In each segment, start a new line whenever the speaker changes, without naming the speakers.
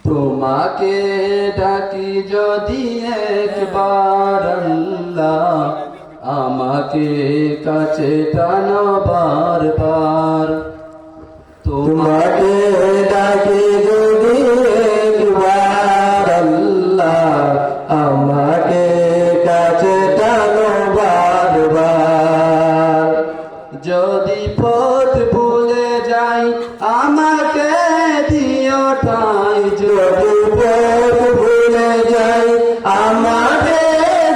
তোমাকে ডাকি যদি একবার আল্লাহ, আমাকে কাছে টানো বারবার। তোমাকে ডাকি যদি একবার আল্লাহ, আমাকে কাছে টানো বারবার। যদি পথ ভুলে যাই আমাকে দিও ঠাঁই, যদি পথ ভুলে যাই আমাকে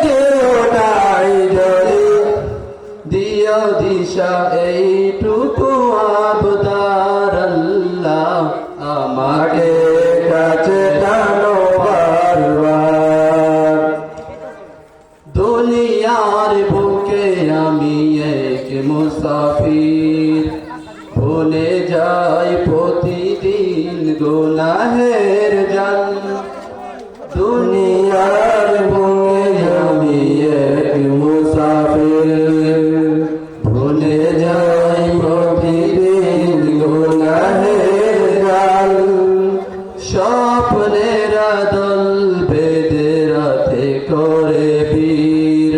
দিও ঠাঁই, যদি দিও দিশা এইটুকু আবদার আল্লাহ, আমাকে কাছে টানো বারবার। দুনিয়ার বুকে আমি এক মুসাফির, ভুলে যাই প্রতিদিন গুনাহের জাল। দুনিয়ার বুকে আমি এক মুসাফির, ভুলে যাই প্রতিদিন গুনাহের জাল। স্বপ্নের দল বেঁধে রাতে করে বীর,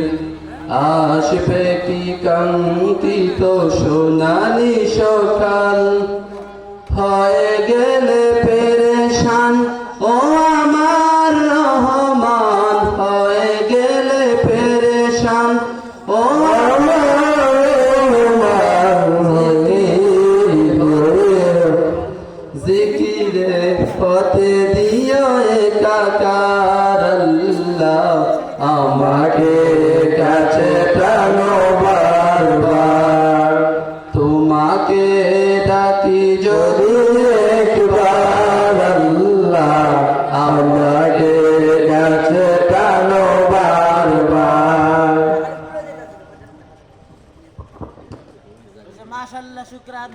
আসবে কি কাঙ্ক্ষিত সোনালি সকাল। হয়ে গেলে পেরেশান ও আমার রহমান, হয়ে গেলে পেরেশান ও আমার রহমান। জিকিরে পথে দিও একাকার আল্লাহ, আমাকে কাছে টানো বারবার। তোমাকে ডাকি যদি একবার আল্লাহ, আমাকে কাছে টানো বারবার।
মাশাআল্লাহ, শুকরান।